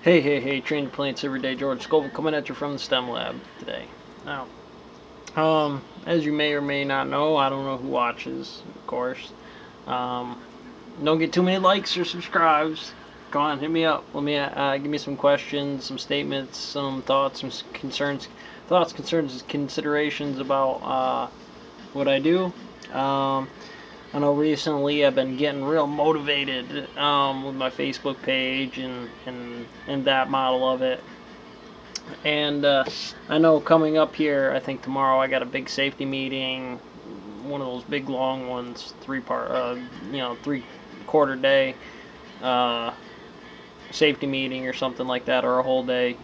Hey, train your planes every day. George Scoble coming at you from the STEM lab today. Now, as you may or may not know, I don't know who watches, of course. Um, don't get too many likes or subscribes. Go on, hit me up. Let me give me some questions, some statements, some thoughts, some concerns, considerations about what I do. Um, I know recently I've been getting real motivated with my Facebook page and that model of it. And I know coming up here, I think tomorrow I got a big safety meeting, one of those big long ones, 3-quarter day uh, safety meeting or something like that, or a whole day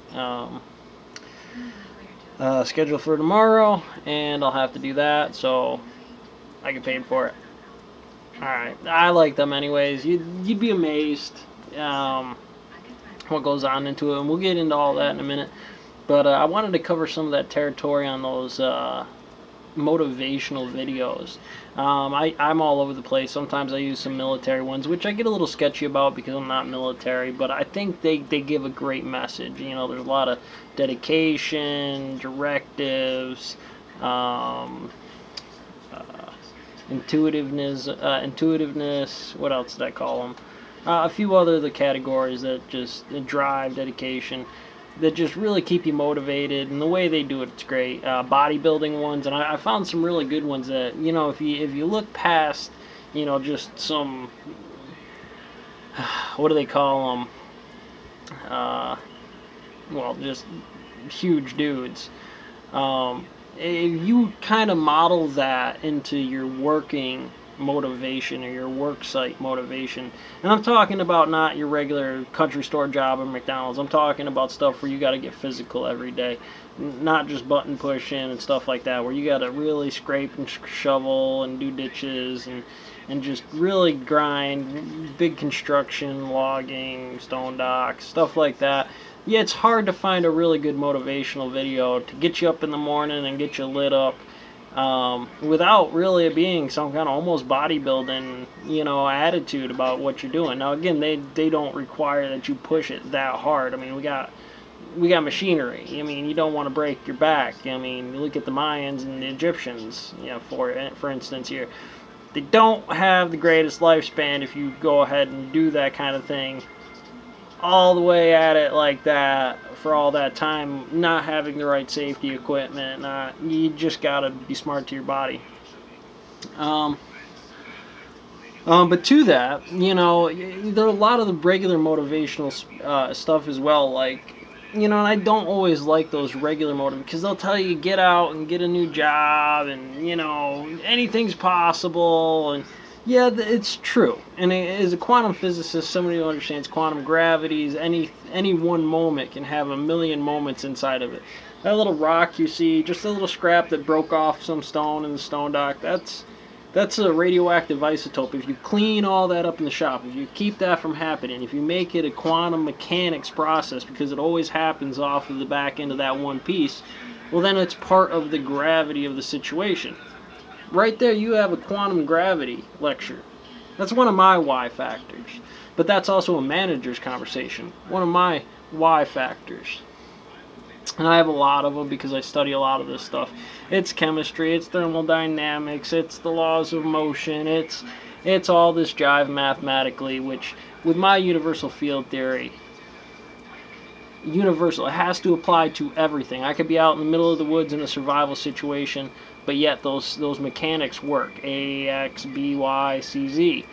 scheduled for tomorrow, and I'll have to do that, so I get paid for it. All right, I like them anyways. You'd be amazed what goes on into it, and we'll get into all that in a minute. But I wanted to cover some of that territory on those motivational videos. I'm all over the place. Sometimes I use some military ones, which I get a little sketchy about because I'm not military, but I think they give a great message. You know, there's a lot of dedication, directives, um, intuitiveness. What else did I call them? A few other the categories that just drive, dedication, that just really keep you motivated. And the way they do it, it's great. Bodybuilding ones, and I found some really good ones that if you look past, just some what do they call them? Well, just huge dudes. If you kind of model that into your working motivation or your work site motivation, and I'm talking about not your regular country store job at McDonald's, I'm talking about stuff where you got to get physical every day, not just button pushing and stuff like that, where you got to really scrape and shovel and do ditches and just really grind, big construction, logging, stone docks, stuff like that. Yeah, it's hard to find a really good motivational video to get you up in the morning and get you lit up without really being some kind of almost bodybuilding, attitude about what you're doing. Now, again, they don't require that you push it that hard. I mean, we got machinery. I mean, you don't want to break your back. I mean, look at the Mayans and the Egyptians, for instance here. They don't have the greatest lifespan if you go ahead and do that kind of thing all the way at it like that for all that time, not having the right safety equipment. You just gotta be smart to your body. Um, but to that, there are a lot of the regular motivational stuff as well. Like, and I don't always like those regular motivations because they'll tell you get out and get a new job and anything's possible and yeah, it's true. And as a quantum physicist, somebody who understands quantum gravities, any one moment can have a million moments inside of it. That little rock you see, just a little scrap that broke off some stone in the stone dock, that's a radioactive isotope. If you clean all that up in the shop, if you keep that from happening, if you make it a quantum mechanics process, because it always happens off of the back end of that one piece, well, then it's part of the gravity of the situation. Right there, you have a quantum gravity lecture. That's one of my why factors. But that's also a manager's conversation. One of my why factors. And I have a lot of them because I study a lot of this stuff. It's chemistry, it's thermodynamics, it's the laws of motion, it's all this jive mathematically, which with my universal field theory, universal, it has to apply to everything. I could be out in the middle of the woods in a survival situation, but yet those mechanics work. A, X, B, Y, C, Z.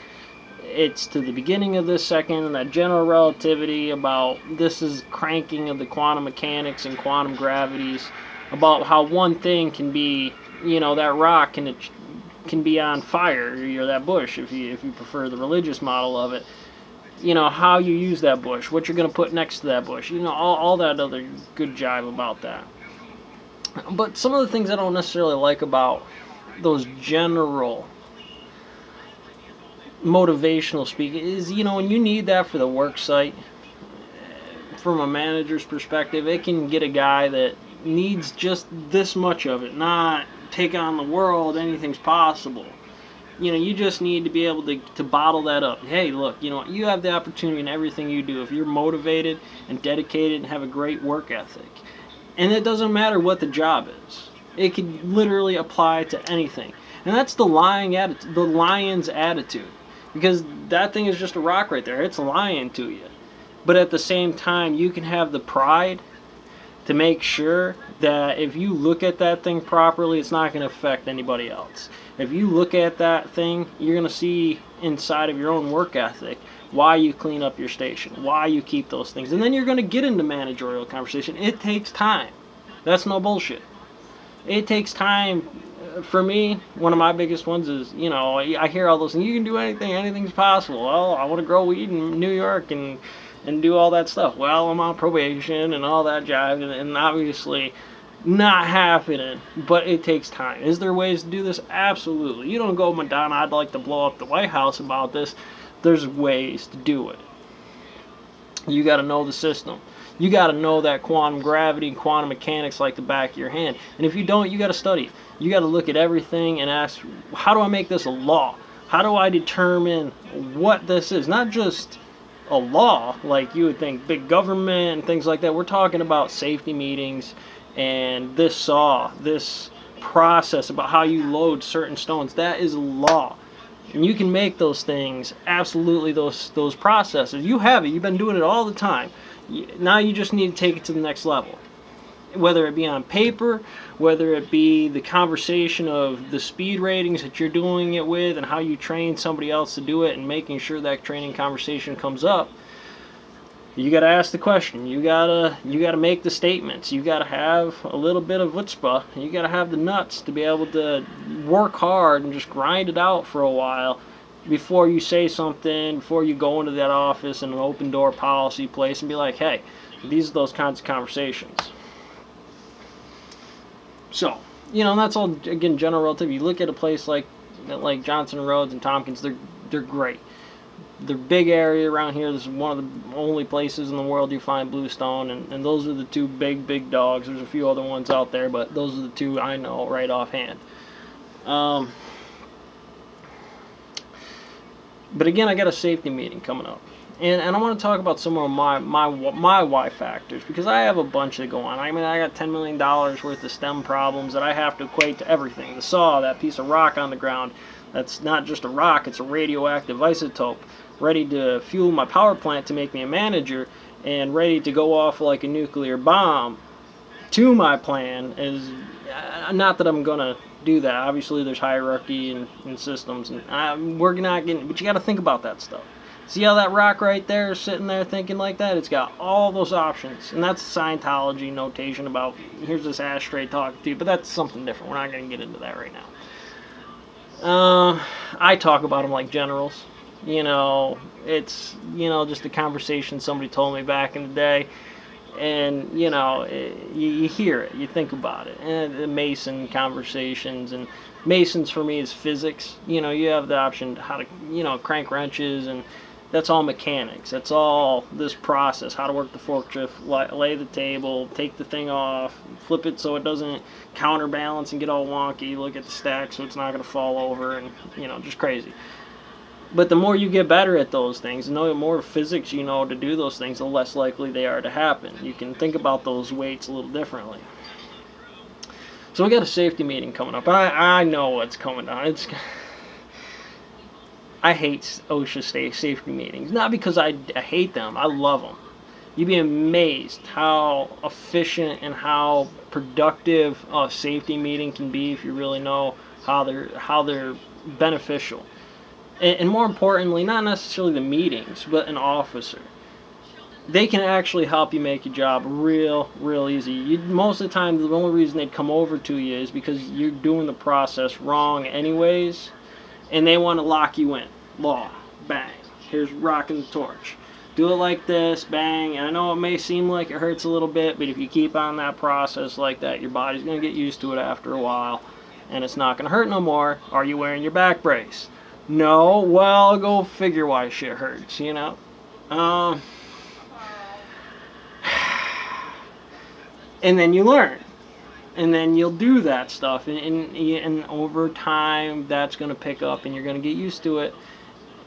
It's to the beginning of this second, and that general relativity about this is cranking of the quantum mechanics and quantum gravities, about how one thing can be, that rock can be on fire, or that bush, if you prefer the religious model of it. How you use that bush, what you're going to put next to that bush, all that other good jive about that. But some of the things I don't necessarily like about those general motivational speak is, when you need that for the work site, from a manager's perspective, it can get a guy that needs just this much of it, not take on the world, anything's possible. You just need to be able to bottle that up. Hey, look, you have the opportunity in everything you do if you're motivated and dedicated and have a great work ethic. And it doesn't matter what the job is. It could literally apply to anything. And that's the lion's attitude. Because that thing is just a rock right there. It's lying to you. But at the same time, you can have the pride to make sure that if you look at that thing properly, it's not going to affect anybody else. If you look at that thing, you're going to see inside of your own work ethic why you clean up your station, why you keep those things. And then you're going to get into managerial conversation. It takes time. That's no bullshit. It takes time. For me, one of my biggest ones is, I hear all those things. You can do anything. Anything's possible. Well, I want to grow weed in New York and do all that stuff. Well, I'm on probation and all that jive, and obviously not happening, but it takes time. Is there ways to do this? Absolutely. You don't go, Madonna, I'd like to blow up the White House about this. There's ways to do it. You got to know the system. You got to know that quantum gravity and quantum mechanics like the back of your hand. And if you don't, you got to study. You got to look at everything and ask, how do I make this a law? How do I determine what this is? Not just a law like you would think, big government and things like that. We're talking about safety meetings and this process about how you load certain stones. That is a law. And you can make those things, absolutely, those processes. You have it. You've been doing it all the time. Now you just need to take it to the next level. Whether it be on paper, whether it be the conversation of the speed ratings that you're doing it with and how you train somebody else to do it and making sure that training conversation comes up. You gotta ask the question. You gotta make the statements. You gotta have a little bit of chutzpah. You gotta have the nuts to be able to work hard and just grind it out for a while before you say something. Before you go into that office in an open door policy place and be like, "Hey, these are those kinds of conversations." So, that's all again general relative. You look at a place like Johnson Roads and Tompkins. They're great. The big area around here. This is one of the only places in the world you find bluestone, and those are the two big dogs. There's a few other ones out there, but those are the two I know right offhand. But again, I got a safety meeting coming up, and I want to talk about some of my why factors, because I have a bunch that go on. I mean, I got $10 million worth of STEM problems that I have to equate to everything. The saw, that piece of rock on the ground, that's not just a rock, it's a radioactive isotope, ready to fuel my power plant to make me a manager, and ready to go off like a nuclear bomb to my plan. Is not that I'm gonna do that. Obviously, there's hierarchy and systems, and we're not getting. But you got to think about that stuff. See how that rock right there is sitting there thinking like that? It's got all those options, and that's Scientology notation about here's this ashtray talking to you. But that's something different. We're not gonna get into that right now. I talk about them like generals. It's just a conversation somebody told me back in the day, and you hear it, you think about it, and the Mason conversations. And Masons for me is physics. You have the option how to crank wrenches, and that's all mechanics. That's all this process, how to work the forklift, lay the table, take the thing off, flip it so it doesn't counterbalance and get all wonky, look at the stack so it's not going to fall over, and just crazy. But the more you get better at those things, the more physics you know to do those things, the less likely they are to happen. You can think about those weights a little differently. So we got a safety meeting coming up. I know what's coming on. I hate OSHA safety meetings. Not because I hate them. I love them. You'd be amazed how efficient and how productive a safety meeting can be if you really know how they're beneficial. And more importantly, not necessarily the meetings, but an officer. They can actually help you make your job real easy. Most of the time, the only reason they'd come over to you is because you're doing the process wrong anyways, and they want to lock you in. Law, bang. Here's rocking the torch. Do it like this, bang. And I know it may seem like it hurts a little bit, but if you keep on that process like that, your body's going to get used to it after a while, and it's not going to hurt no more. Are you wearing your back brace? No. Well, go figure why shit hurts, and then you learn. And then you'll do that stuff, and over time that's going to pick up, and you're going to get used to it,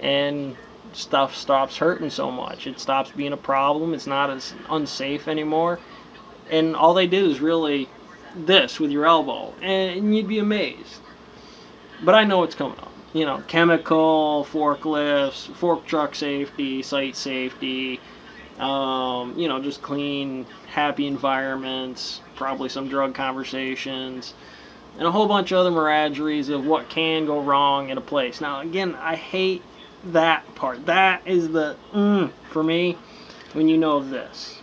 and stuff stops hurting so much. It stops being a problem. It's not as unsafe anymore. And all they did is really this with your elbow, and you'd be amazed. But I know it's coming up. You know, chemical, forklifts, fork truck safety, site safety, just clean, happy environments, probably some drug conversations, and a whole bunch of other mirageries of what can go wrong in a place. Now, again, I hate that part. That is the for me when you know this.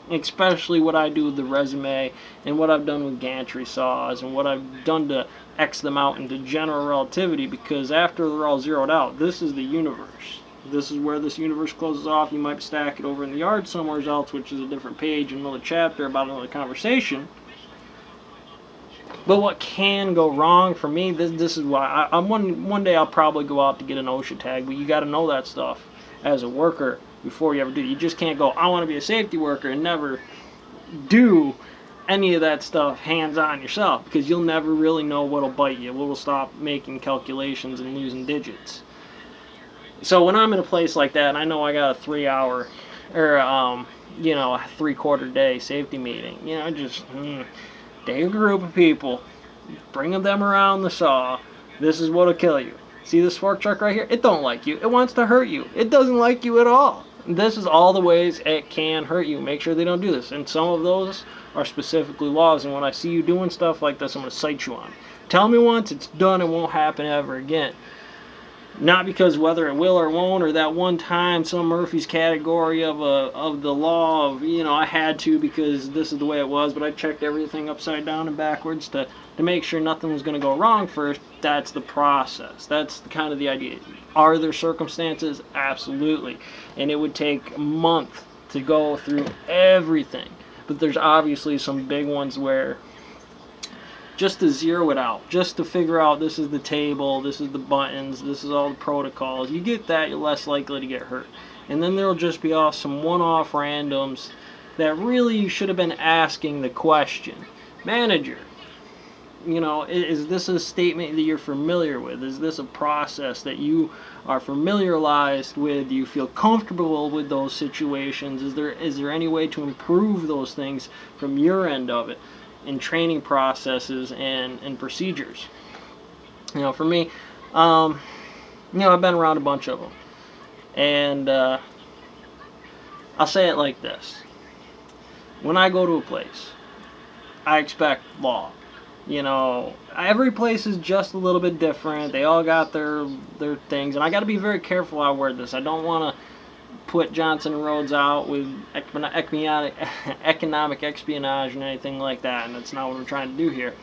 Especially what I do with the resume and what I've done with gantry saws and what I've done to X them out into general relativity, because after they're all zeroed out, this is the universe. This is where this universe closes off. You might stack it over in the yard somewhere else, which is a different page, another chapter about another conversation. But what can go wrong for me, this is why I'm one day I'll probably go out to get an OSHA tag, but you got to know that stuff as a worker before you ever do. You just can't go, I want to be a safety worker, and never do any of that stuff hands on yourself, because you'll never really know what'll bite you. We'll stop making calculations and losing digits. So when I'm in a place like that, and I know I got a 3 hour or a 3/4 day safety meeting, just take a group of people, bring them around the saw. This is what'll kill you. See this fork truck right here? It don't like you. It wants to hurt you. It doesn't like you at all. This is all the ways it can hurt you. Make sure they don't do this. And some of those are specifically laws. And when I see you doing stuff like this, I'm going to cite you on. Tell me once, it's done. It won't happen ever again. Not because whether it will or won't, or that one time some Murphy's category of the law of I had to because this is the way it was, but I checked everything upside down and backwards to make sure nothing was going to go wrong first. That's the process. That's kind of the idea. Are there circumstances? Absolutely. And it would take a month to go through everything. But there's obviously some big ones where just to zero it out, just to figure out this is the table, this is the buttons, this is all the protocols. You get that, you're less likely to get hurt. And then there'll just be some one-off randoms that really you should have been asking the question. Manager, is this a statement that you're familiar with? Is this a process that you are familiarized with? Do you feel comfortable with those situations? Is there any way to improve those things from your end of it in training processes and procedures? For me, I've been around a bunch of them. And I'll say it like this. When I go to a place, I expect law. Every place is just a little bit different. They all got their things, and I got to be very careful how I word this. I don't want to put Johnson and Rhodes out with economic espionage and anything like that, and that's not what I'm trying to do here.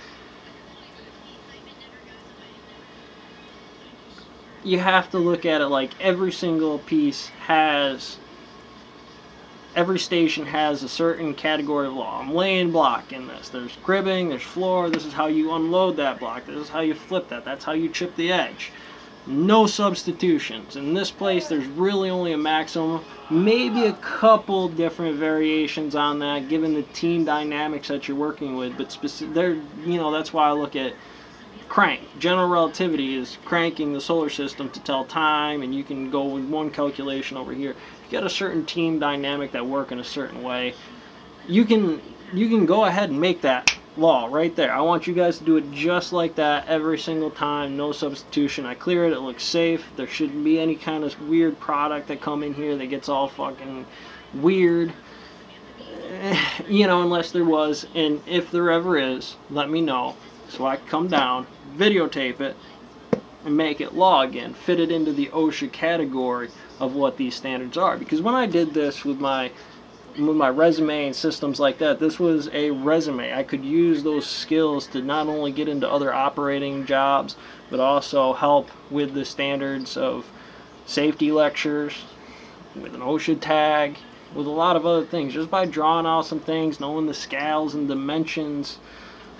You have to look at it like every station has a certain category of law. I'm laying block in this. There's cribbing, there's floor, this is how you unload that block, this is how you flip that, that's how you chip the edge. No substitutions. In this place, there's really only a maximum, maybe a couple different variations on that, given the team dynamics that you're working with. But that's why I look at crank. General relativity is cranking the solar system to tell time, and you can go with one calculation over here. If you got a certain team dynamic that work in a certain way, you can go ahead and make that law right there. I want you guys to do it just like that every single time, no substitution. I clear it, it looks safe. There shouldn't be any kind of weird product that come in here that gets all fucking weird. Unless there was, and if there ever is, let me know so I can come down, videotape it, and make it law again, fit it into the OSHA category of what these standards are. Because when I did this with my resume and systems like that, this was a resume. I could use those skills to not only get into other operating jobs, but also help with the standards of safety lectures, with an OSHA tag, with a lot of other things. Just by drawing out some things, knowing the scales and dimensions,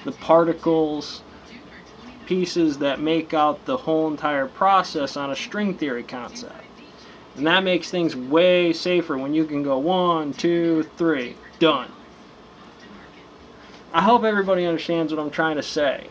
the particles, pieces that make out the whole entire process on a string theory concept. And that makes things way safer when you can go 1, 2, 3, done. I hope everybody understands what I'm trying to say.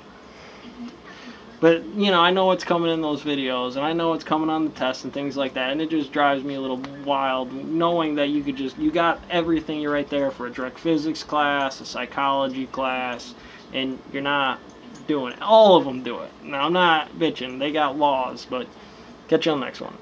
But, I know what's coming in those videos, and I know what's coming on the tests and things like that, and it just drives me a little wild knowing that you got everything right there for a direct physics class, a psychology class, and you're not doing it. All of them do it. Now, I'm not bitching. They got laws, but catch you on the next one.